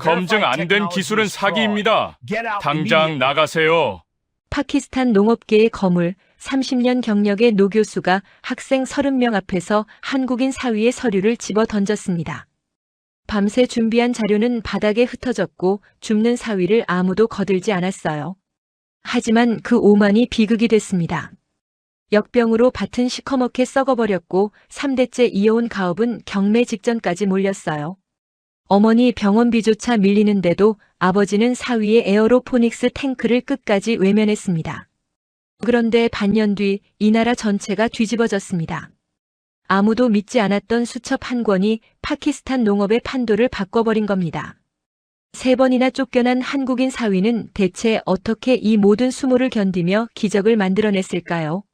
검증 안 된 기술은 사기입니다. 당장 나가세요. 파키스탄 농업계의 거물 30년 경력의 노 교수가 학생 30명 앞에서 한국인 사위의 서류를 집어 던졌습니다. 밤새 준비한 자료는 바닥에 흩어졌고 줍는 사위를 아무도 거들지 않았어요. 하지만 그 오만이 비극이 됐습니다. 역병으로 밭은 시커멓게 썩어버렸고 3대째 이어온 가업은 경매 직전까지 몰렸어요. 어머니 병원비조차 밀리는데도 아버지는 사위의 에어로포닉스 탱크를 끝까지 외면했습니다. 그런데 반년 뒤 이 나라 전체가 뒤집어졌습니다. 아무도 믿지 않았던 수첩 한 권이 파키스탄 농업의 판도를 바꿔버린 겁니다. 3번이나 쫓겨난 한국인 사위는 대체 어떻게 이 모든 수모를 견디며 기적을 만들어냈을까요?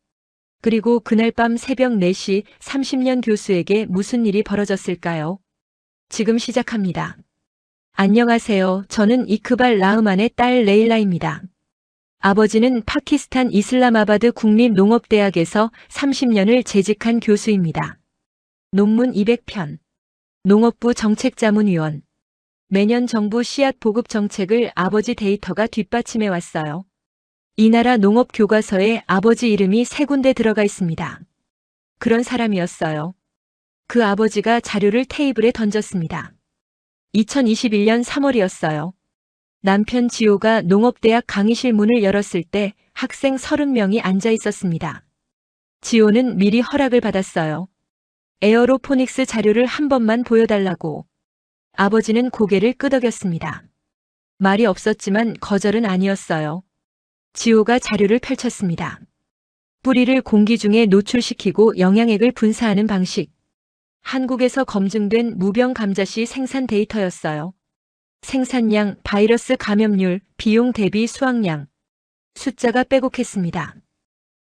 그리고 그날 밤 새벽 4시 30년 교수에게 무슨 일이 벌어졌을까요? 지금 시작합니다. 안녕하세요. 저는 이크발 라흐만의 딸 레일라입니다. 아버지는 파키스탄 이슬라마바드 국립농업대학에서 30년을 재직한 교수입니다. 논문 200편. 농업부 정책자문위원. 매년 정부 씨앗 보급 정책을 아버지 데이터가 뒷받침해 왔어요. 이 나라 농업 교과서에 아버지 이름이 3군데 들어가 있습니다. 그런 사람이었어요. 그 아버지가 자료를 테이블에 던졌습니다. 2021년 3월이었어요. 남편 지호가 농업대학 강의실 문을 열었을 때 학생 30명이 앉아 있었습니다. 지호는 미리 허락을 받았어요. 에어로포닉스 자료를 한 번만 보여달라고. 아버지는 고개를 끄덕였습니다. 말이 없었지만 거절은 아니었어요. 지호가 자료를 펼쳤습니다. 뿌리를 공기 중에 노출시키고 영양액을 분사하는 방식. 한국에서 검증된 무병 감자씨 생산 데이터였어요. 생산량, 바이러스 감염률, 비용 대비 수확량. 숫자가 빼곡했습니다.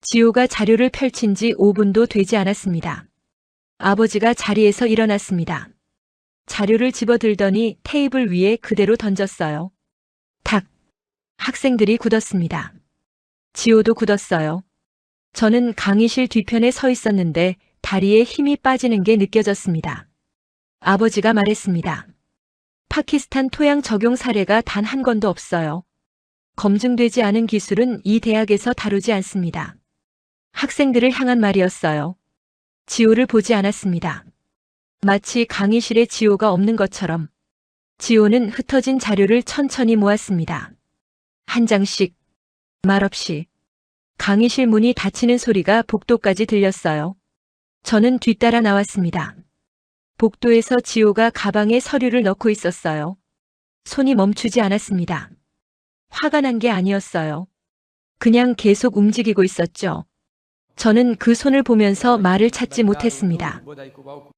지호가 자료를 펼친 지 5분도 되지 않았습니다. 아버지가 자리에서 일어났습니다. 자료를 집어들더니 테이블 위에 그대로 던졌어요. 탁! 학생들이 굳었습니다. 지호도 굳었어요. 저는 강의실 뒤편에 서 있었는데 다리에 힘이 빠지는 게 느껴졌습니다. 아버지가 말했습니다. 파키스탄 토양 적용 사례가 단 한 건도 없어요. 검증되지 않은 기술은 이 대학에서 다루지 않습니다. 학생들을 향한 말이었어요. 지호를 보지 않았습니다. 마치 강의실에 지호가 없는 것처럼. 지호는 흩어진 자료를 천천히 모았습니다. 한 장씩, 말없이. 강의실 문이 닫히는 소리가 복도까지 들렸어요. 저는 뒤따라 나왔습니다. 복도에서 지호가 가방에 서류를 넣고 있었어요. 손이 멈추지 않았습니다. 화가 난 게 아니었어요. 그냥 계속 움직이고 있었죠. 저는 그 손을 보면서 말을 찾지 못했습니다.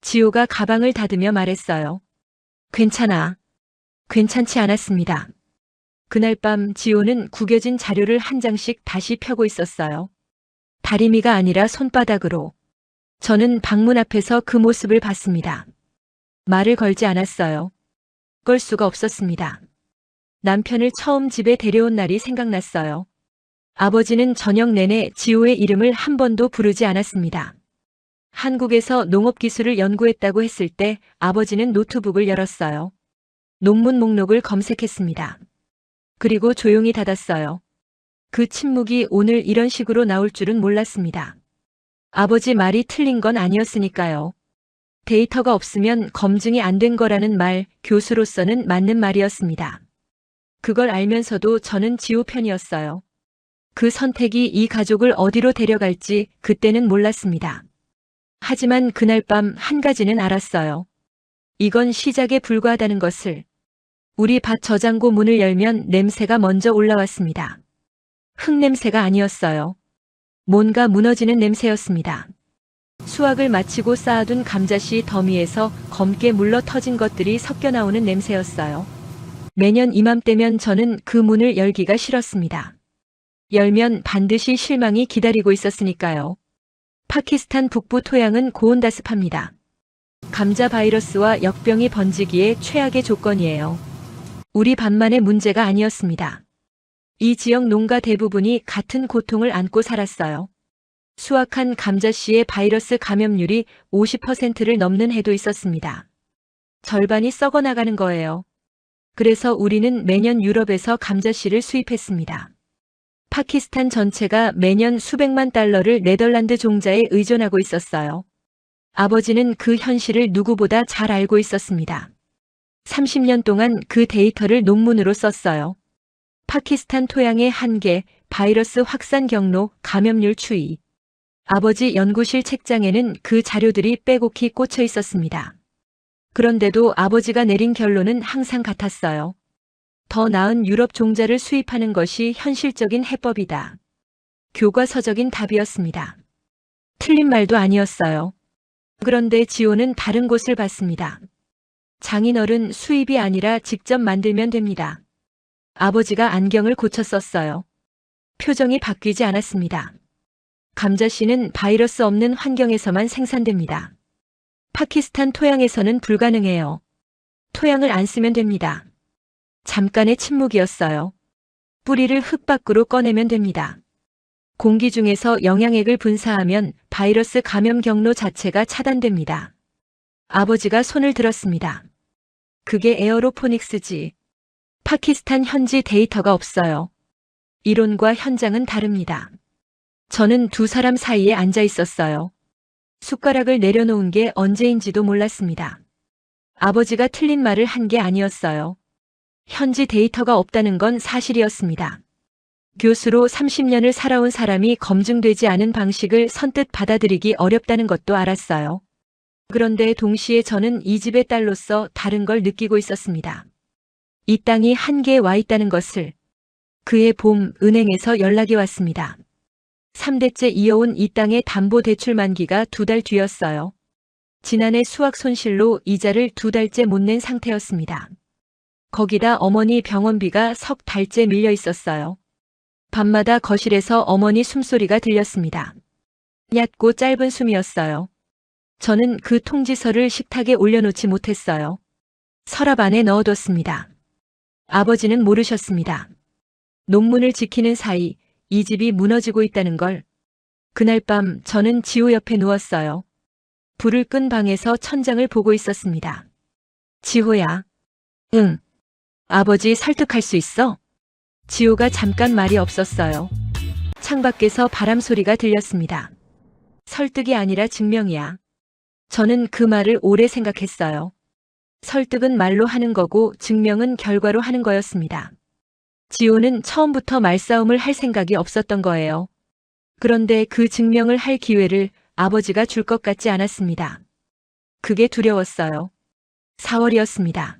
지호가 가방을 닫으며 말했어요. 괜찮아. 괜찮지 않았습니다. 그날 밤 지호는 구겨진 자료를 한 장씩 다시 펴고 있었어요. 다리미가 아니라 손바닥으로. 저는 방문 앞에서 그 모습을 봤습니다. 말을 걸지 않았어요. 걸 수가 없었습니다. 남편을 처음 집에 데려온 날이 생각났어요. 아버지는 저녁 내내 지호의 이름을 한 번도 부르지 않았습니다. 한국에서 농업기술을 연구했다고 했을 때 아버지는 노트북을 열었어요. 논문 목록을 검색했습니다. 그리고 조용히 닫았어요. 그 침묵이 오늘 이런 식으로 나올 줄은 몰랐습니다. 아버지 말이 틀린 건 아니었으니까요. 데이터가 없으면 검증이 안 된 거라는 말, 교수로서는 맞는 말이었습니다. 그걸 알면서도 저는 지호 편이었어요. 그 선택이 이 가족을 어디로 데려갈지 그때는 몰랐습니다. 하지만 그날 밤 한 가지는 알았어요. 이건 시작에 불과하다는 것을. 우리 밭 저장고 문을 열면 냄새가 먼저 올라왔습니다. 흙냄새가 아니었어요. 뭔가 무너지는 냄새였습니다. 수확을 마치고 쌓아둔 감자씨 더미에서 검게 물러 터진 것들이 섞여 나오는 냄새였어요. 매년 이맘때면 저는 그 문을 열기가 싫었습니다. 열면 반드시 실망이 기다리고 있었으니까요. 파키스탄 북부 토양은 고온다습합니다. 감자 바이러스와 역병이 번지기에 최악의 조건이에요. 우리 밭만의 문제가 아니었습니다. 이 지역 농가 대부분이 같은 고통을 안고 살았어요. 수확한 감자씨의 바이러스 감염률이 50%를 넘는 해도 있었습니다. 절반이 썩어나가는 거예요. 그래서 우리는 매년 유럽에서 감자씨를 수입했습니다. 파키스탄 전체가 매년 수백만 달러를 네덜란드 종자에 의존하고 있었어요. 아버지는 그 현실을 누구보다 잘 알고 있었습니다. 30년 동안 그 데이터를 논문으로 썼어요. 파키스탄 토양의 한계, 바이러스 확산 경로, 감염률 추이. 아버지 연구실 책장에는 그 자료들이 빼곡히 꽂혀 있었습니다. 그런데도 아버지가 내린 결론은 항상 같았어요. 더 나은 유럽 종자를 수입하는 것이 현실적인 해법이다. 교과서적인 답이었습니다. 틀린 말도 아니었어요. 그런데 지호는 다른 곳을 봤습니다. 장인어른, 수입이 아니라 직접 만들면 됩니다. 아버지가 안경을 고쳐 썼어요. 표정이 바뀌지 않았습니다. 감자씨는 바이러스 없는 환경에서만 생산됩니다. 파키스탄 토양에서는 불가능해요. 토양을 안 쓰면 됩니다. 잠깐의 침묵이었어요. 뿌리를 흙 밖으로 꺼내면 됩니다. 공기 중에서 영양액을 분사하면 바이러스 감염 경로 자체가 차단됩니다. 아버지가 손을 들었습니다. 그게 에어로포닉스지. 파키스탄 현지 데이터가 없어요. 이론과 현장은 다릅니다. 저는 두 사람 사이에 앉아 있었어요. 숟가락을 내려놓은 게 언제인지도 몰랐습니다. 아버지가 틀린 말을 한 게 아니었어요. 현지 데이터가 없다는 건 사실이었습니다. 교수로 30년을 살아온 사람이 검증되지 않은 방식을 선뜻 받아들이기 어렵다는 것도 알았어요. 그런데 동시에 저는 이 집의 딸로서 다른 걸 느끼고 있었습니다. 이 땅이 한계에 와 있다는 것을. 그해 봄 은행에서 연락이 왔습니다. 3대째 이어온 이 땅의 담보대출 만기가 2달 뒤였어요. 지난해 수확 손실로 이자를 2달째 못 낸 상태였습니다. 거기다 어머니 병원비가 석 달째 밀려 있었어요. 밤마다 거실에서 어머니 숨소리가 들렸습니다. 얕고 짧은 숨이었어요. 저는 그 통지서를 식탁에 올려놓지 못했어요. 서랍 안에 넣어뒀습니다. 아버지는 모르셨습니다. 논문을 지키는 사이 이 집이 무너지고 있다는 걸. 그날 밤 저는 지호 옆에 누웠어요. 불을 끈 방에서 천장을 보고 있었습니다. 지호야. 응. 아버지 설득할 수 있어? 지호가 잠깐 말이 없었어요. 창밖에서 바람 소리가 들렸습니다. 설득이 아니라 증명이야. 저는 그 말을 오래 생각했어요. 설득은 말로 하는 거고 증명은 결과로 하는 거였습니다. 지호는 처음부터 말싸움을 할 생각이 없었던 거예요. 그런데 그 증명을 할 기회를 아버지가 줄 것 같지 않았습니다. 그게 두려웠어요. 4월이었습니다.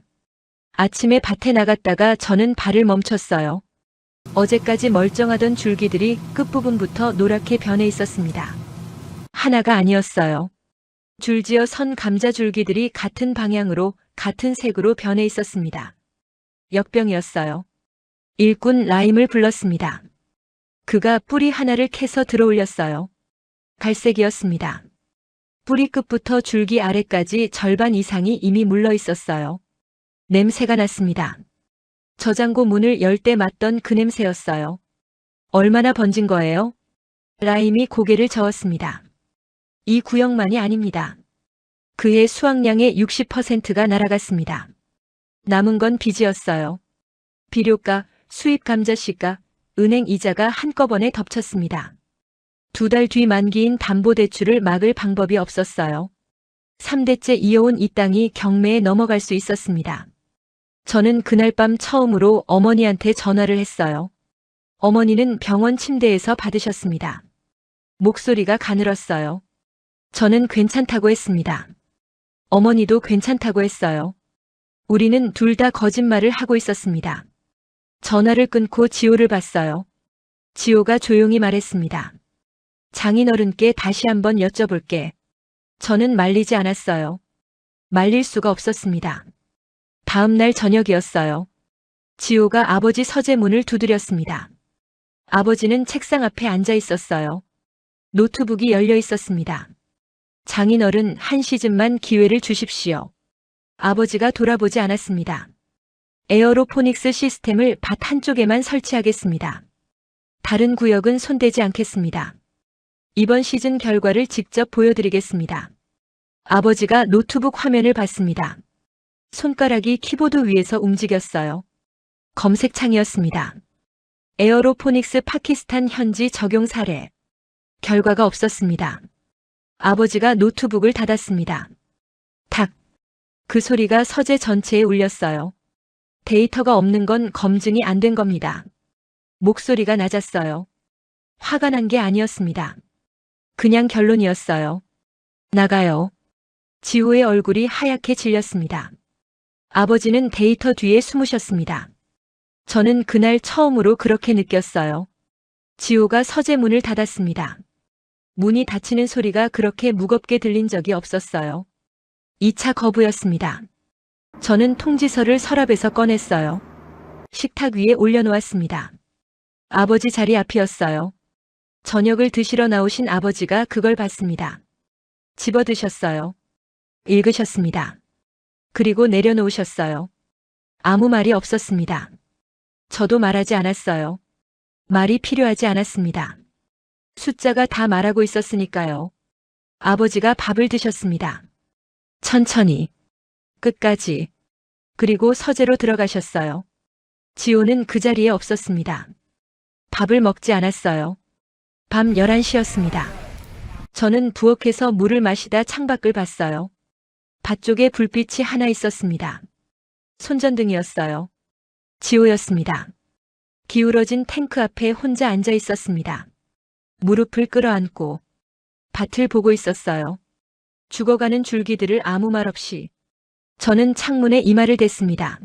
아침에 밭에 나갔다가 저는 발을 멈췄어요. 어제까지 멀쩡하던 줄기들이 끝부분부터 노랗게 변해 있었습니다. 하나가 아니었어요. 줄지어 선 감자 줄기들이 같은 방향으로 같은 색으로 변해 있었습니다. 역병이었어요. 일꾼 라임을 불렀습니다. 그가 뿌리 하나를 캐서 들어올렸어요. 갈색이었습니다. 뿌리 끝부터 줄기 아래까지 절반 이상이 이미 물러 있었어요. 냄새가 났습니다. 저장고 문을 열 때 맡던 그 냄새였어요. 얼마나 번진 거예요? 라임이 고개를 저었습니다. 이 구역만이 아닙니다. 그의 수확량의 60%가 날아갔습니다. 남은 건 빚이었어요. 비료가, 수입 감자씨가, 은행 이자가 한꺼번에 덮쳤습니다. 2달 뒤 만기인 담보대출을 막을 방법이 없었어요. 3대째 이어온 이 땅이 경매에 넘어갈 수 있었습니다. 저는 그날 밤 처음으로 어머니한테 전화를 했어요. 어머니는 병원 침대에서 받으셨습니다. 목소리가 가늘었어요. 저는 괜찮다고 했습니다. 어머니도 괜찮다고 했어요. 우리는 둘 다 거짓말을 하고 있었습니다. 전화를 끊고 지호를 봤어요. 지호가 조용히 말했습니다. 장인어른께 다시 한번 여쭤볼게. 저는 말리지 않았어요. 말릴 수가 없었습니다. 다음 날 저녁이었어요. 지호가 아버지 서재문을 두드렸습니다. 아버지는 책상 앞에 앉아 있었어요. 노트북이 열려 있었습니다. 장인어른, 한 시즌만 기회를 주십시오. 아버지가 돌아보지 않았습니다. 에어로포닉스 시스템을 밭 한쪽에만 설치하겠습니다. 다른 구역은 손대지 않겠습니다. 이번 시즌 결과를 직접 보여드리겠습니다. 아버지가 노트북 화면을 봤습니다. 손가락이 키보드 위에서 움직였어요. 검색창이었습니다. 에어로포닉스 파키스탄 현지 적용 사례. 결과가 없었습니다. 아버지가 노트북을 닫았습니다. 탁. 그 소리가 서재 전체에 울렸어요. 데이터가 없는 건 검증이 안 된 겁니다. 목소리가 낮았어요. 화가 난 게 아니었습니다. 그냥 결론이었어요. 나가요. 지호의 얼굴이 하얗게 질렸습니다. 아버지는 데이터 뒤에 숨으셨습니다. 저는 그날 처음으로 그렇게 느꼈어요. 지호가 서재 문을 닫았습니다. 문이 닫히는 소리가 그렇게 무겁게 들린 적이 없었어요. 2차 거부였습니다. 저는 통지서를 서랍에서 꺼냈어요. 식탁 위에 올려놓았습니다. 아버지 자리 앞이었어요. 저녁을 드시러 나오신 아버지가 그걸 봤습니다. 집어드셨어요. 읽으셨습니다. 그리고 내려놓으셨어요. 아무 말이 없었습니다. 저도 말하지 않았어요. 말이 필요하지 않았습니다. 숫자가 다 말하고 있었으니까요. 아버지가 밥을 드셨습니다. 천천히. 끝까지. 그리고 서재로 들어가셨어요. 지호는 그 자리에 없었습니다. 밥을 먹지 않았어요. 밤 11시였습니다. 저는 부엌에서 물을 마시다 창밖을 봤어요. 밭 쪽에 불빛이 하나 있었습니다. 손전등이었어요. 지호였습니다. 기울어진 탱크 앞에 혼자 앉아 있었습니다. 무릎을 끌어안고 밭을 보고 있었어요. 죽어가는 줄기들을 아무 말 없이. 저는 창문에 이마를 댔습니다.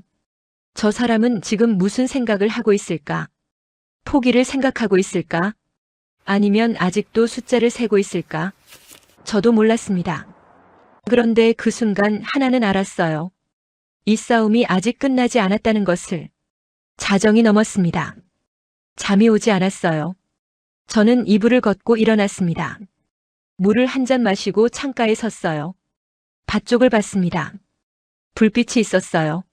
저 사람은 지금 무슨 생각을 하고 있을까? 포기를 생각하고 있을까? 아니면 아직도 숫자를 세고 있을까? 저도 몰랐습니다. 그런데 그 순간 하나는 알았어요. 이 싸움이 아직 끝나지 않았다는 것을. 자정이 넘었습니다. 잠이 오지 않았어요. 저는 이불을 걷고 일어났습니다. 물을 한 잔 마시고 창가에 섰어요. 밭 쪽을 봤습니다. 불빛이 있었어요.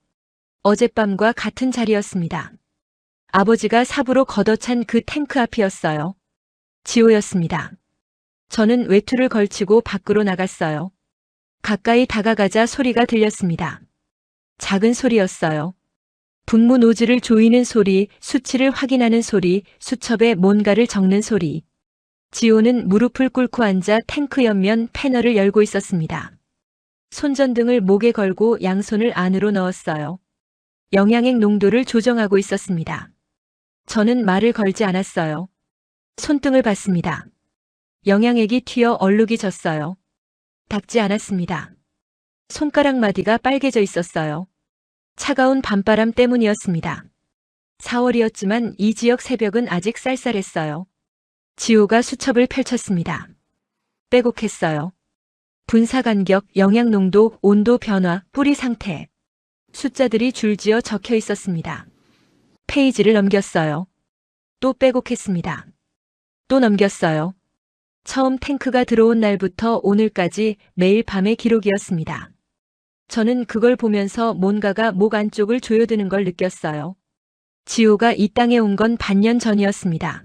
어젯밤과 같은 자리였습니다. 아버지가 삽으로 걷어찬 그 탱크 앞이었어요. 지호였습니다. 저는 외투를 걸치고 밖으로 나갔어요. 가까이 다가가자 소리가 들렸습니다. 작은 소리였어요. 분무 노즐을 조이는 소리, 수치를 확인하는 소리, 수첩에 뭔가를 적는 소리. 지호는 무릎을 꿇고 앉아 탱크 옆면 패널을 열고 있었습니다. 손전등을 목에 걸고 양손을 안으로 넣었어요. 영양액 농도를 조정하고 있었습니다. 저는 말을 걸지 않았어요. 손등을 봤습니다. 영양액이 튀어 얼룩이 졌어요. 닦지 않았습니다. 손가락 마디가 빨개져 있었어요. 차가운 밤바람 때문이었습니다. 4월이었지만 이 지역 새벽은 아직 쌀쌀했어요. 지호가 수첩을 펼쳤습니다. 빼곡했어요. 분사 간격, 영양 농도, 온도 변화, 뿌리 상태. 숫자들이 줄지어 적혀 있었습니다. 페이지를 넘겼어요. 또 빼곡했습니다. 또 넘겼어요. 처음 탱크가 들어온 날부터 오늘까지 매일 밤의 기록이었습니다. 저는 그걸 보면서 뭔가가 목 안쪽을 조여드는 걸 느꼈어요. 지호가 이 땅에 온 건 반년 전이었습니다.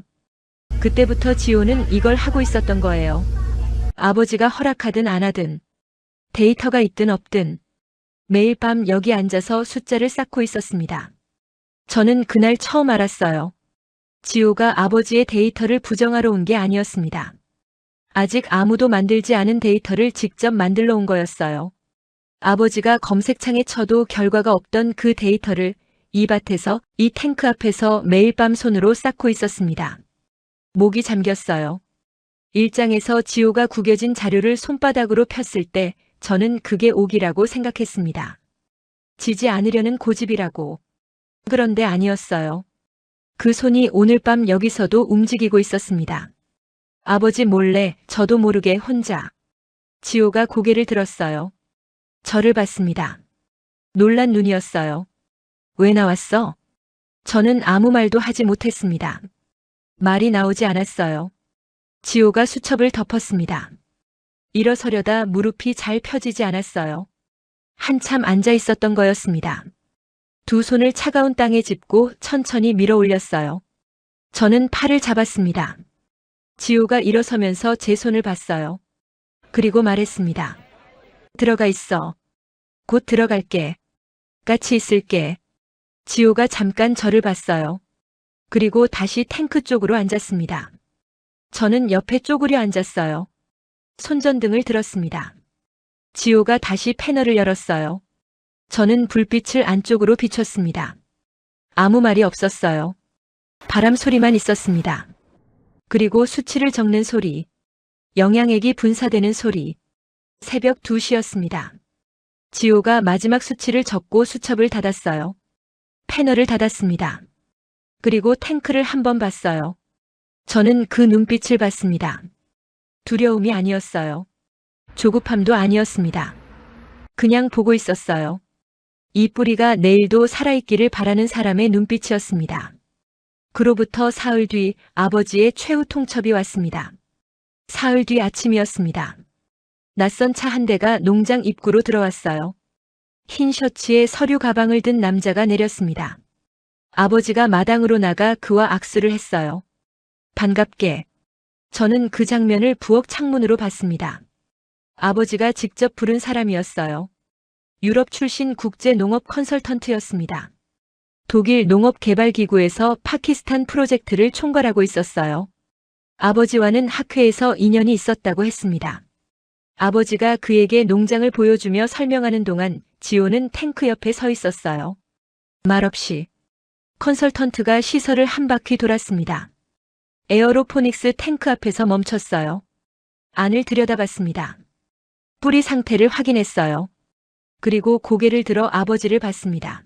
그때부터 지호는 이걸 하고 있었던 거예요. 아버지가 허락하든 안 하든, 데이터가 있든 없든, 매일 밤 여기 앉아서 숫자를 쌓고 있었습니다. 저는 그날 처음 알았어요. 지호가 아버지의 데이터를 부정하러 온 게 아니었습니다. 아직 아무도 만들지 않은 데이터를 직접 만들러 온 거였어요. 아버지가 검색창에 쳐도 결과가 없던 그 데이터를 이 밭에서, 이 탱크 앞에서 매일 밤 손으로 쌓고 있었습니다. 목이 잠겼어요. 일장에서 지호가 구겨진 자료를 손바닥으로 폈을 때 저는 그게 오기라고 생각했습니다. 지지 않으려는 고집이라고. 그런데 아니었어요. 그 손이 오늘 밤 여기서도 움직이고 있었습니다. 아버지 몰래, 저도 모르게 혼자. 지호가 고개를 들었어요. 저를 봤습니다. 놀란 눈이었어요. 왜 나왔어? 저는 아무 말도 하지 못했습니다. 말이 나오지 않았어요. 지호가 수첩을 덮었습니다. 일어서려다 무릎이 잘 펴지지 않았어요. 한참 앉아 있었던 거였습니다. 두 손을 차가운 땅에 짚고 천천히 밀어 올렸어요. 저는 팔을 잡았습니다. 지호가 일어서면서 제 손을 봤어요. 그리고 말했습니다. 들어가 있어. 곧 들어갈게. 같이 있을게. 지호가 잠깐 저를 봤어요. 그리고 다시 탱크 쪽으로 앉았습니다. 저는 옆에 쪼그려 앉았어요. 손전등을 들었습니다. 지호가 다시 패널을 열었어요. 저는 불빛을 안쪽으로 비췄습니다. 아무 말이 없었어요. 바람 소리만 있었습니다. 그리고 수치를 적는 소리, 영양액이 분사되는 소리. 새벽 2시였습니다. 지호가 마지막 수치를 적고 수첩을 닫았어요. 패널을 닫았습니다. 그리고 탱크를 한번 봤어요. 저는 그 눈빛을 봤습니다. 두려움이 아니었어요. 조급함도 아니었습니다. 그냥 보고 있었어요. 이 뿌리가 내일도 살아있기를 바라는 사람의 눈빛이었습니다. 그로부터 사흘 뒤 아버지의 최후 통첩이 왔습니다. 사흘 뒤 아침이었습니다. 낯선 차 한 대가 농장 입구로 들어왔어요. 흰 셔츠에 서류 가방을 든 남자가 내렸습니다. 아버지가 마당으로 나가 그와 악수를 했어요. 반갑게. 저는 그 장면을 부엌 창문으로 봤습니다. 아버지가 직접 부른 사람이었어요. 유럽 출신 국제 농업 컨설턴트였습니다. 독일 농업개발기구에서 파키스탄 프로젝트를 총괄하고 있었어요. 아버지와는 학회에서 인연이 있었다고 했습니다. 아버지가 그에게 농장을 보여주며 설명하는 동안 지호는 탱크 옆에 서 있었어요. 말없이. 컨설턴트가 시설을 한 바퀴 돌았습니다. 에어로포닉스 탱크 앞에서 멈췄어요. 안을 들여다봤습니다. 뿌리 상태를 확인했어요. 그리고 고개를 들어 아버지를 봤습니다.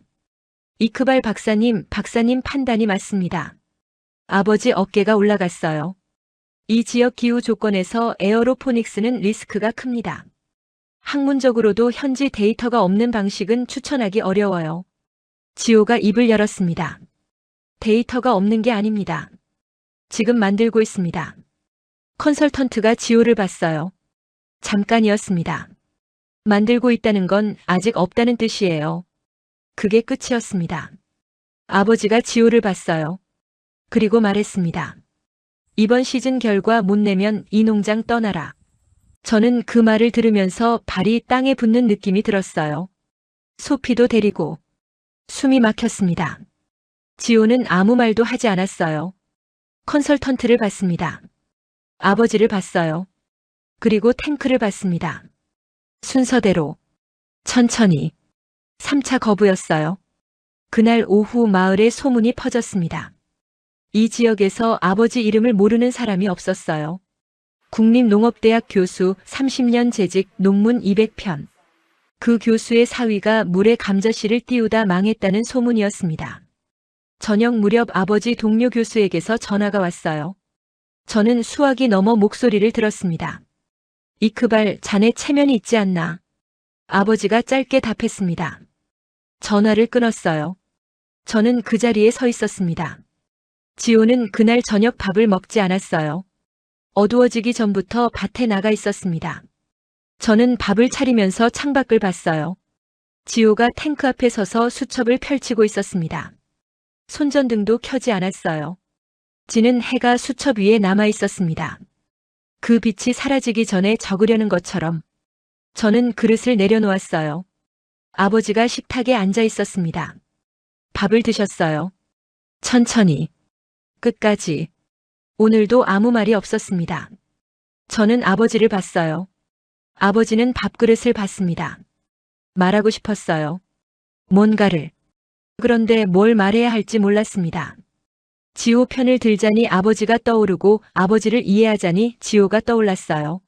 이크발 박사님 판단이 맞습니다. 아버지 어깨가 올라갔어요. 이 지역 기후 조건에서 에어로포닉스는 리스크가 큽니다. 학문적으로도 현지 데이터가 없는 방식은 추천하기 어려워요. 지호가 입을 열었습니다. 데이터가 없는 게 아닙니다. 지금 만들고 있습니다. 컨설턴트가 지호를 봤어요. 잠깐이었습니다. 만들고 있다는 건 아직 없다는 뜻이에요. 그게 끝이었습니다. 아버지가 지호를 봤어요. 그리고 말했습니다. 이번 시즌 결과 못 내면 이 농장 떠나라. 저는 그 말을 들으면서 발이 땅에 붙는 느낌이 들었어요. 소피도 데리고 숨이 막혔습니다. 지호는 아무 말도 하지 않았어요. 컨설턴트를 봤습니다. 아버지를 봤어요. 그리고 탱크를 봤습니다. 순서대로 천천히 3차 거부였어요. 그날 오후 마을에 소문이 퍼졌습니다. 이 지역에서 아버지 이름을 모르는 사람이 없었어요. 국립농업대학 교수 30년 재직 논문 200편. 그 교수의 사위가 물에 감자씨를 띄우다 망했다는 소문이었습니다. 저녁 무렵 아버지 동료 교수에게서 전화가 왔어요. 저는 수화기 넘어 목소리를 들었습니다. 이크발, 자네 체면이 있지 않나? 아버지가 짧게 답했습니다. 전화를 끊었어요. 저는 그 자리에 서 있었습니다. 지호는 그날 저녁 밥을 먹지 않았어요. 어두워지기 전부터 밭에 나가 있었습니다. 저는 밥을 차리면서 창밖을 봤어요. 지호가 탱크 앞에 서서 수첩을 펼치고 있었습니다. 손전등도 켜지 않았어요. 지는 해가 수첩 위에 남아 있었습니다. 그 빛이 사라지기 전에 적으려는 것처럼. 저는 그릇을 내려놓았어요. 아버지가 식탁에 앉아 있었습니다. 밥을 드셨어요. 천천히. 끝까지. 오늘도 아무 말이 없었습니다. 저는 아버지를 봤어요. 아버지는 밥그릇을 봤습니다. 말하고 싶었어요. 뭔가를. 그런데 뭘 말해야 할지 몰랐습니다. 지호 편을 들자니 아버지가 떠오르고 아버지를 이해하자니 지호가 떠올랐어요.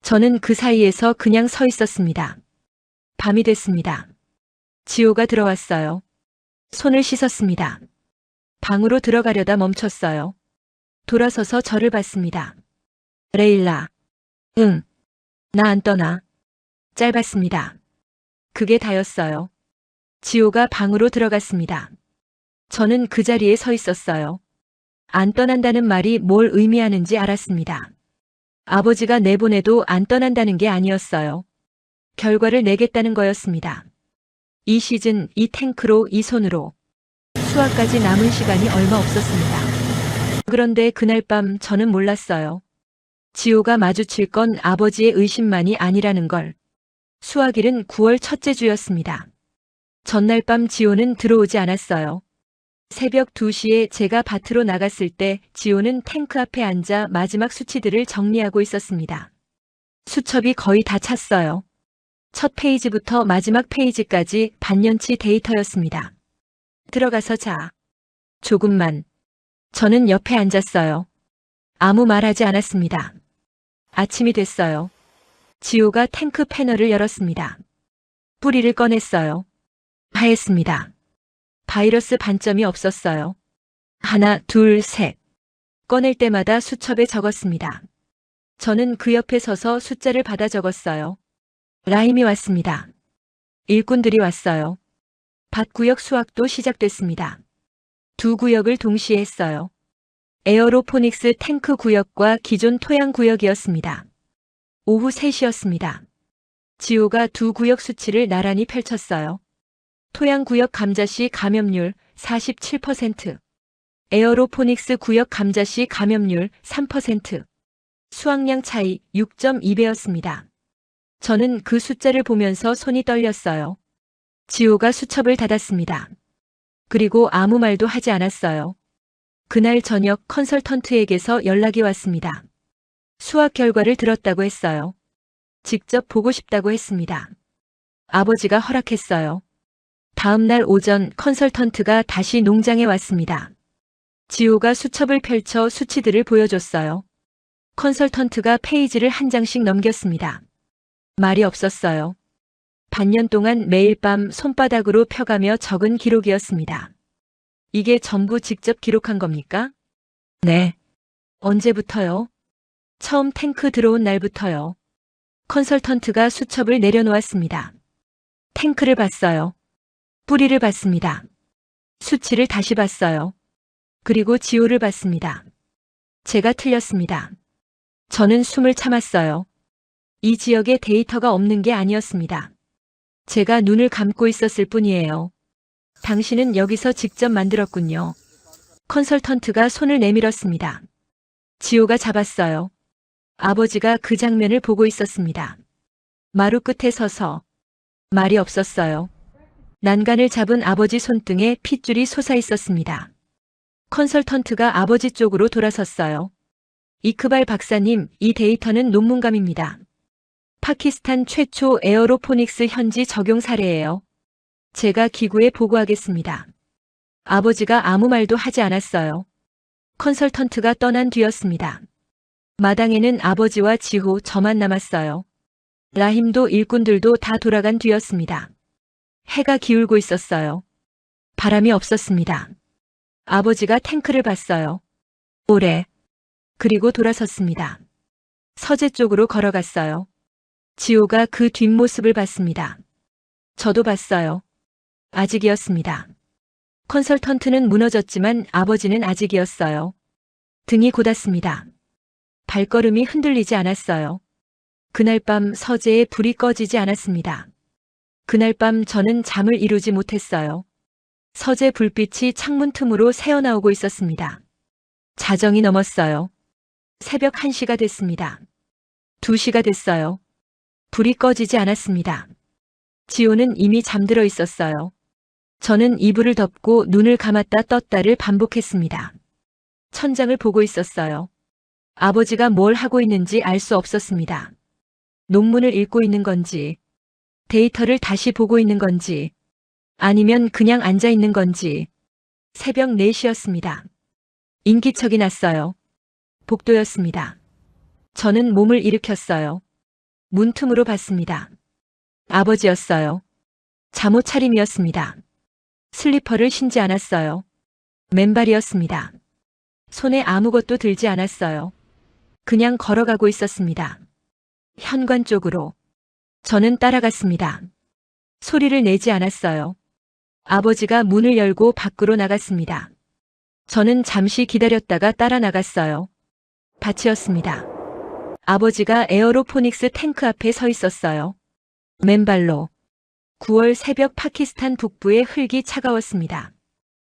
저는 그 사이에서 그냥 서 있었습니다. 밤이 됐습니다. 지호가 들어왔어요. 손을 씻었습니다. 방으로 들어가려다 멈췄어요. 돌아서서 저를 봤습니다. 레일라. 응. 나 안 떠나. 짧았습니다. 그게 다였어요. 지호가 방으로 들어갔습니다. 저는 그 자리에 서 있었어요. 안 떠난다는 말이 뭘 의미하는지 알았습니다. 아버지가 내보내도 안 떠난다는 게 아니었어요. 결과를 내겠다는 거였습니다. 이 시즌, 이 탱크로, 이 손으로. 수학까지 남은 시간이 얼마 없었습니다. 그런데 그날 밤 저는 몰랐어요. 지호가 마주칠 건 아버지의 의심만이 아니라는 걸. 수학일은 9월 첫째 주였습니다. 전날 밤 지호는 들어오지 않았어요. 새벽 2시에 제가 밭으로 나갔을 때 지호는 탱크 앞에 앉아 마지막 수치들을 정리하고 있었습니다. 수첩이 거의 다 찼어요. 첫 페이지부터 마지막 페이지까지 반년치 데이터였습니다. 들어가서 자. 조금만. 저는 옆에 앉았어요. 아무 말하지 않았습니다. 아침이 됐어요. 지호가 탱크 패널을 열었습니다. 뿌리를 꺼냈어요. 하였습니다. 바이러스 반점이 없었어요. 하나, 둘, 셋. 꺼낼 때마다 수첩에 적었습니다. 저는 그 옆에 서서 숫자를 받아 적었어요. 라임이 왔습니다. 일꾼들이 왔어요. 밭구역 수확도 시작됐습니다. 두 구역을 동시에 했어요. 에어로포닉스 탱크 구역과 기존 토양 구역이었습니다. 오후 3시였습니다. 지호가 두 구역 수치를 나란히 펼쳤어요. 토양 구역 감자씨 감염률 47%, 에어로포닉스 구역 감자씨 감염률 3%, 수확량 차이 6.2배였습니다. 저는 그 숫자를 보면서 손이 떨렸어요. 지호가 수첩을 닫았습니다. 그리고 아무 말도 하지 않았어요. 그날 저녁 컨설턴트에게서 연락이 왔습니다. 수학 결과를 들었다고 했어요. 직접 보고 싶다고 했습니다. 아버지가 허락했어요. 다음 날 오전 컨설턴트가 다시 농장에 왔습니다. 지호가 수첩을 펼쳐 수치들을 보여줬어요. 컨설턴트가 페이지를 한 장씩 넘겼습니다. 말이 없었어요. 반년 동안 매일 밤 손바닥으로 펴가며 적은 기록이었습니다. 이게 전부 직접 기록한 겁니까? 네. 언제부터요? 처음 탱크 들어온 날부터요. 컨설턴트가 수첩을 내려놓았습니다. 탱크를 봤어요. 뿌리를 봤습니다. 수치를 다시 봤어요. 그리고 지호를 봤습니다. 제가 틀렸습니다. 저는 숨을 참았어요. 이 지역에 데이터가 없는 게 아니었습니다. 제가 눈을 감고 있었을 뿐이에요. 당신은 여기서 직접 만들었군요. 컨설턴트가 손을 내밀었습니다. 지호가 잡았어요. 아버지가 그 장면을 보고 있었습니다. 마루 끝에 서서 말이 없었어요. 난간을 잡은 아버지 손등에 핏줄이 솟아 있었습니다. 컨설턴트가 아버지 쪽으로 돌아섰어요. 이크발 박사님, 이 데이터는 논문감입니다. 파키스탄 최초 에어로포닉스 현지 적용 사례예요. 제가 기구에 보고하겠습니다. 아버지가 아무 말도 하지 않았어요. 컨설턴트가 떠난 뒤였습니다. 마당에는 아버지와 지호, 저만 남았어요. 라힘도 일꾼들도 다 돌아간 뒤였습니다. 해가 기울고 있었어요. 바람이 없었습니다. 아버지가 탱크를 봤어요. 오래. 그리고 돌아섰습니다. 서재 쪽으로 걸어갔어요. 지호가 그 뒷모습을 봤습니다. 저도 봤어요. 아직이었습니다. 컨설턴트는 무너졌지만 아버지는 아직이었어요. 등이 곧았습니다. 발걸음이 흔들리지 않았어요. 그날 밤 서재에 불이 꺼지지 않았습니다. 그날 밤 저는 잠을 이루지 못했어요. 서재 불빛이 창문 틈으로 새어나오고 있었습니다. 자정이 넘었어요. 새벽 1시가 됐습니다. 2시가 됐어요. 불이 꺼지지 않았습니다. 지호는 이미 잠들어 있었어요. 저는 이불을 덮고 눈을 감았다 떴다를 반복했습니다. 천장을 보고 있었어요. 아버지가 뭘 하고 있는지 알 수 없었습니다. 논문을 읽고 있는 건지, 데이터를 다시 보고 있는 건지, 아니면 그냥 앉아 있는 건지. 새벽 4시였습니다. 인기척이 났어요. 복도였습니다. 저는 몸을 일으켰어요. 문틈으로 봤습니다. 아버지였어요. 잠옷 차림이었습니다. 슬리퍼를 신지 않았어요. 맨발이었습니다. 손에 아무것도 들지 않았어요. 그냥 걸어가고 있었습니다. 현관 쪽으로. 저는 따라갔습니다. 소리를 내지 않았어요. 아버지가 문을 열고 밖으로 나갔습니다. 저는 잠시 기다렸다가 따라 나갔어요. 밭이었습니다. 아버지가 에어로포닉스 탱크 앞에 서 있었어요. 맨발로. 9월 새벽 파키스탄 북부의 흙이 차가웠습니다.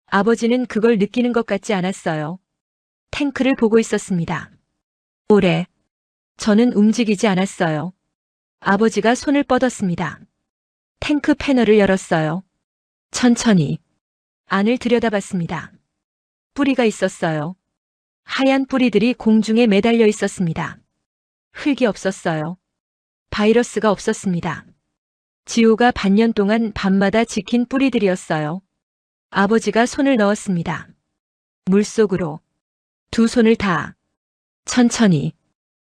아버지는 그걸 느끼는 것 같지 않았어요. 탱크를 보고 있었습니다. 오래. 저는 움직이지 않았어요. 아버지가 손을 뻗었습니다. 탱크 패널을 열었어요. 천천히 안을 들여다봤습니다. 뿌리가 있었어요. 하얀 뿌리들이 공중에 매달려 있었습니다. 흙이 없었어요. 바이러스가 없었습니다. 지호가 반년 동안 밤마다 지킨 뿌리들이었어요. 아버지가 손을 넣었습니다. 물속으로. 두 손을 다. 천천히.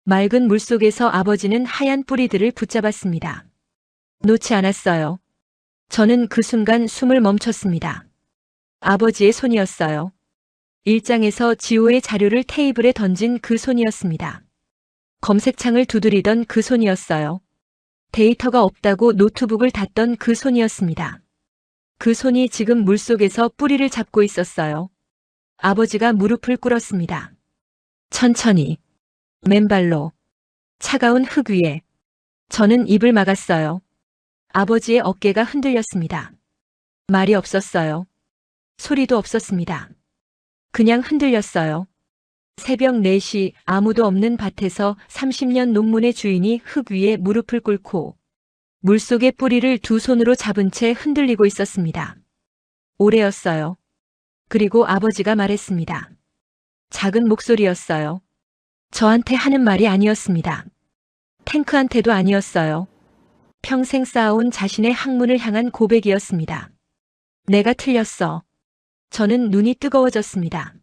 맑은 물속에서 아버지는 하얀 뿌리들을 붙잡았습니다. 놓지 않았어요. 저는 그 순간 숨을 멈췄습니다. 아버지의 손이었어요. 일장에서 지호의 자료를 테이블에 던진 그 손이었습니다. 검색창을 두드리던 그 손이었어요. 데이터가 없다고 노트북을 닫던 그 손이었습니다. 그 손이 지금 물속에서 뿌리를 잡고 있었어요. 아버지가 무릎을 꿇었습니다. 천천히. 맨발로. 차가운 흙 위에. 저는 입을 막았어요. 아버지의 어깨가 흔들렸습니다. 말이 없었어요. 소리도 없었습니다. 그냥 흔들렸어요. 새벽 4시 아무도 없는 밭에서 30년 논문의 주인이 흙 위에 무릎을 꿇고 물속의 뿌리를 두 손으로 잡은 채 흔들리고 있었습니다. 오래였어요. 그리고 아버지가 말했습니다. 작은 목소리였어요. 저한테 하는 말이 아니었습니다. 탱크한테도 아니었어요. 평생 쌓아온 자신의 학문을 향한 고백이었습니다. 내가 틀렸어. 저는 눈이 뜨거워졌습니다.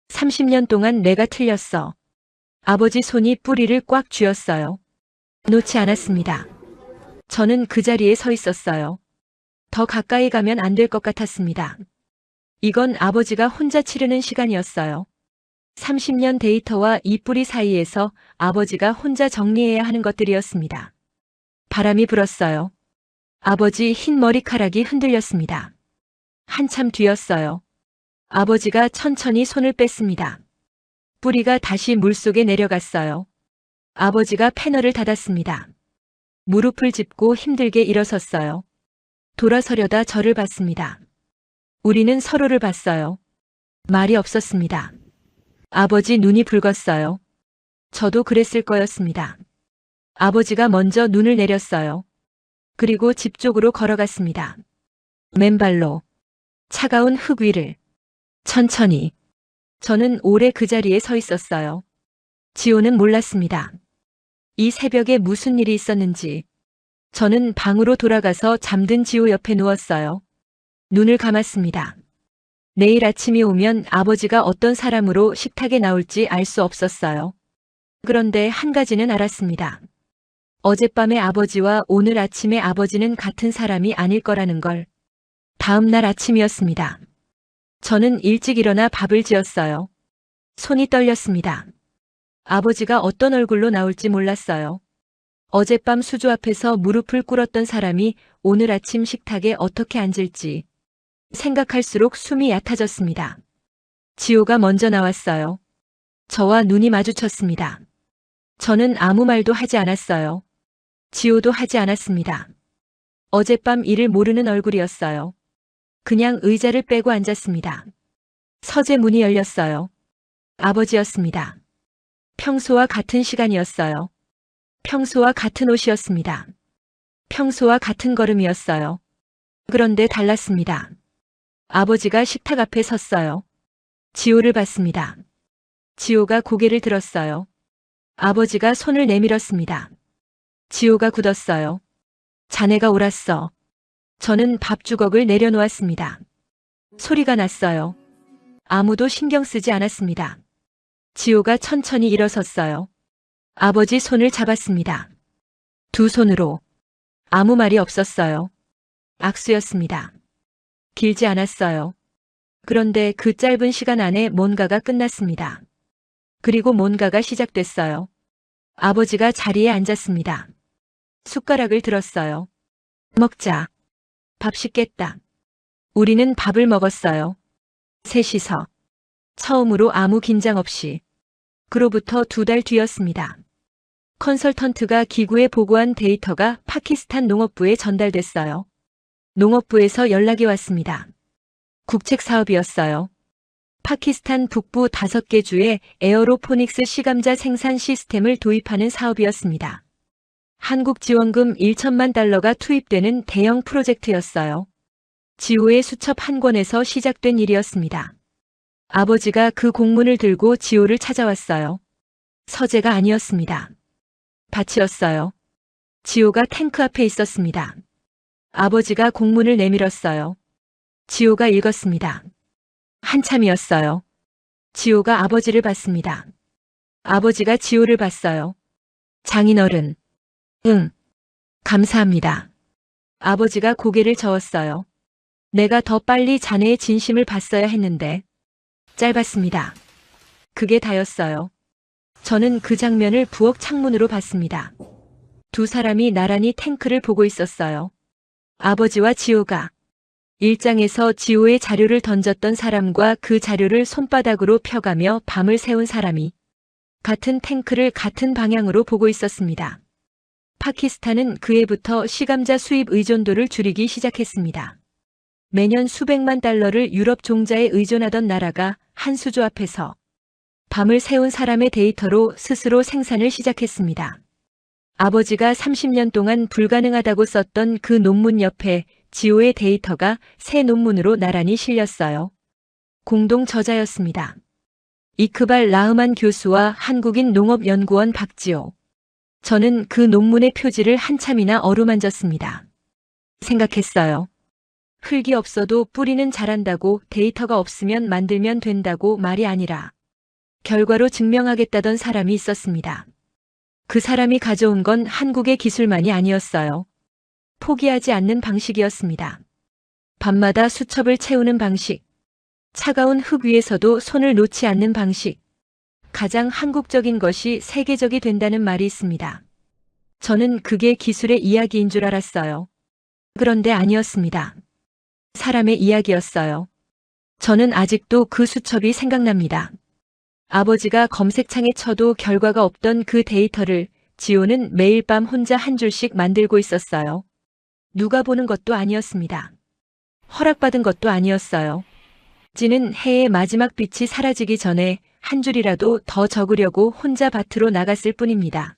30년 동안 내가 틀렸어. 아버지 손이 뿌리를 꽉 쥐었어요. 놓지 않았습니다. 저는 그 자리에 서 있었어요. 더 가까이 가면 안 될 것 같았습니다. 이건 아버지가 혼자 치르는 시간이었어요. 30년 데이터와 이 뿌리 사이에서 아버지가 혼자 정리해야 하는 것들이었습니다. 바람이 불었어요. 아버지 흰 머리카락이 흔들렸습니다. 한참 뒤였어요. 아버지가 천천히 손을 뺐습니다. 뿌리가 다시 물속에 내려갔어요. 아버지가 패널을 닫았습니다. 무릎을 짚고 힘들게 일어섰어요. 돌아서려다 저를 봤습니다. 우리는 서로를 봤어요. 말이 없었습니다. 아버지 눈이 붉었어요. 저도 그랬을 거였습니다. 아버지가 먼저 눈을 내렸어요. 그리고 집 쪽으로 걸어갔습니다. 맨발로. 차가운 흙 위를. 천천히. 저는 오래 그 자리에 서 있었어요. 지호는 몰랐습니다. 이 새벽에 무슨 일이 있었는지. 저는 방으로 돌아가서 잠든 지호 옆에 누웠어요. 눈을 감았습니다. 내일 아침이 오면 아버지가 어떤 사람으로 식탁에 나올지 알 수 없었어요. 그런데 한 가지는 알았습니다. 어젯밤의 아버지와 오늘 아침의 아버지는 같은 사람이 아닐 거라는 걸. 다음 날 아침이었습니다. 저는 일찍 일어나 밥을 지었어요. 손이 떨렸습니다. 아버지가 어떤 얼굴로 나올지 몰랐어요. 어젯밤 수조 앞에서 무릎을 꿇었던 사람이 오늘 아침 식탁에 어떻게 앉을지 생각할수록 숨이 얕아졌습니다. 지호가 먼저 나왔어요. 저와 눈이 마주쳤습니다. 저는 아무 말도 하지 않았어요. 지호도 하지 않았습니다. 어젯밤 일을 모르는 얼굴이었어요. 그냥 의자를 빼고 앉았습니다. 서재 문이 열렸어요. 아버지였습니다. 평소와 같은 시간이었어요. 평소와 같은 옷이었습니다. 평소와 같은 걸음이었어요. 그런데 달랐습니다. 아버지가 식탁 앞에 섰어요. 지호를 봤습니다. 지호가 고개를 들었어요. 아버지가 손을 내밀었습니다. 지호가 굳었어요. 자네가 옳았어. 저는 밥주걱을 내려놓았습니다. 소리가 났어요. 아무도 신경 쓰지 않았습니다. 지호가 천천히 일어섰어요. 아버지 손을 잡았습니다. 두 손으로. 아무 말이 없었어요. 악수였습니다. 길지 않았어요. 그런데 그 짧은 시간 안에 뭔가가 끝났습니다. 그리고 뭔가가 시작됐어요. 아버지가 자리에 앉았습니다. 숟가락을 들었어요. 먹자. 밥 식겠다. 우리는 밥을 먹었어요. 셋이서. 처음으로 아무 긴장 없이. 그로부터 2달 뒤였습니다. 컨설턴트가 기구에 보고한 데이터가 파키스탄 농업부에 전달됐어요. 농업부에서 연락이 왔습니다. 국책 사업이었어요. 파키스탄 북부 5개 주에 에어로포닉스 시감자 생산 시스템을 도입하는 사업이었습니다. 한국 지원금 1천만 달러가 투입되는 대형 프로젝트였어요. 지호의 수첩 한 권에서 시작된 일이었습니다. 아버지가 그 공문을 들고 지호를 찾아왔어요. 서재가 아니었습니다. 밭이었어요. 지호가 탱크 앞에 있었습니다. 아버지가 공문을 내밀었어요. 지호가 읽었습니다. 한참이었어요. 지호가 아버지를 봤습니다. 아버지가 지호를 봤어요. 장인어른. 응. 감사합니다. 아버지가 고개를 저었어요. 내가 더 빨리 자네의 진심을 봤어야 했는데. 짧았습니다. 그게 다였어요. 저는 그 장면을 부엌 창문으로 봤습니다. 두 사람이 나란히 탱크를 보고 있었어요. 아버지와 지호가. 일장에서 지호의 자료를 던졌던 사람과 그 자료를 손바닥으로 펴가며 밤을 새운 사람이 같은 탱크를 같은 방향으로 보고 있었습니다. 파키스탄은 그해부터 시감자 수입 의존도를 줄이기 시작했습니다. 매년 수백만 달러를 유럽 종자에 의존하던 나라가 한 수조 앞에서 밤을 새운 사람의 데이터로 스스로 생산을 시작했습니다. 아버지가 30년 동안 불가능하다고 썼던 그 논문 옆에 지호의 데이터가 새 논문으로 나란히 실렸어요. 공동 저자였습니다. 이크발 라흐만 교수와 한국인 농업연구원 박지호. 저는 그 논문의 표지를 한참이나 어루만졌습니다. 생각했어요. 흙이 없어도 뿌리는 자란다고 데이터가 없으면 만들면 된다고 말이 아니라 결과로 증명하겠다던 사람이 있었습니다. 그 사람이 가져온 건 한국의 기술만이 아니었어요. 포기하지 않는 방식이었습니다. 밤마다 수첩을 채우는 방식. 차가운 흙 위에서도 손을 놓지 않는 방식. 가장 한국적인 것이 세계적이 된다는 말이 있습니다. 저는 그게 기술의 이야기인 줄 알았어요. 그런데 아니었습니다. 사람의 이야기였어요. 저는 아직도 그 수첩이 생각납니다. 아버지가 검색창에 쳐도 결과가 없던 그 데이터를 지호는 매일 밤 혼자 한 줄씩 만들고 있었어요. 누가 보는 것도 아니었습니다. 허락받은 것도 아니었어요. 지는 해의 마지막 빛이 사라지기 전에 한 줄이라도 더 적으려고 혼자 밭으로 나갔을 뿐입니다.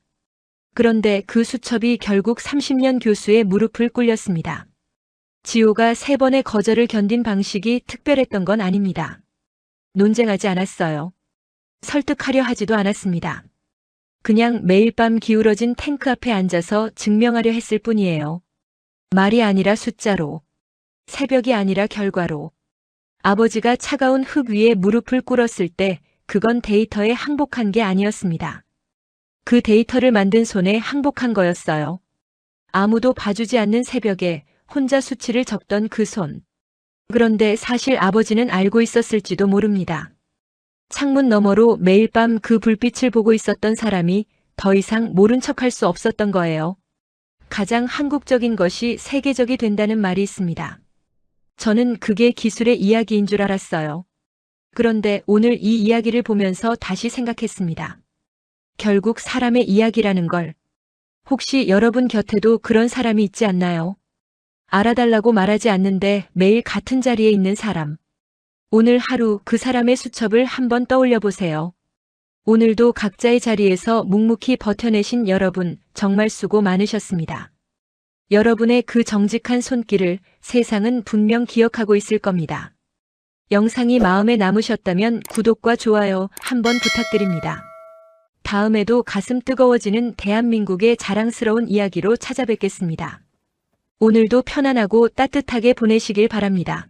그런데 그 수첩이 결국 30년 교수의 무릎을 꿇렸습니다. 지호가 3번의 거절을 견딘 방식이 특별했던 건 아닙니다. 논쟁하지 않았어요. 설득하려 하지도 않았습니다. 그냥 매일 밤 기울어진 탱크 앞에 앉아서 증명하려 했을 뿐이에요. 말이 아니라 숫자로. 새벽이 아니라 결과로. 아버지가 차가운 흙 위에 무릎을 꿇었을 때 그건 데이터에 항복한 게 아니었습니다. 그 데이터를 만든 손에 항복한 거였어요. 아무도 봐주지 않는 새벽에 혼자 수치를 적던 그 손. 그런데 사실 아버지는 알고 있었을지도 모릅니다. 창문 너머로 매일 밤 그 불빛을 보고 있었던 사람이 더 이상 모른 척할 수 없었던 거예요. 가장 한국적인 것이 세계적이 된다는 말이 있습니다. 저는 그게 기술의 이야기인 줄 알았어요. 그런데 오늘 이 이야기를 보면서 다시 생각했습니다. 결국 사람의 이야기라는 걸. 혹시 여러분 곁에도 그런 사람이 있지 않나요? 알아달라고 말하지 않는데 매일 같은 자리에 있는 사람. 오늘 하루 그 사람의 수첩을 한번 떠올려 보세요. 오늘도 각자의 자리에서 묵묵히 버텨내신 여러분 정말 수고 많으셨습니다. 여러분의 그 정직한 손길을 세상은 분명 기억하고 있을 겁니다. 영상이 마음에 남으셨다면 구독과 좋아요 한번 부탁드립니다. 다음에도 가슴 뜨거워지는 대한민국의 자랑스러운 이야기로 찾아뵙겠습니다. 오늘도 편안하고 따뜻하게 보내시길 바랍니다.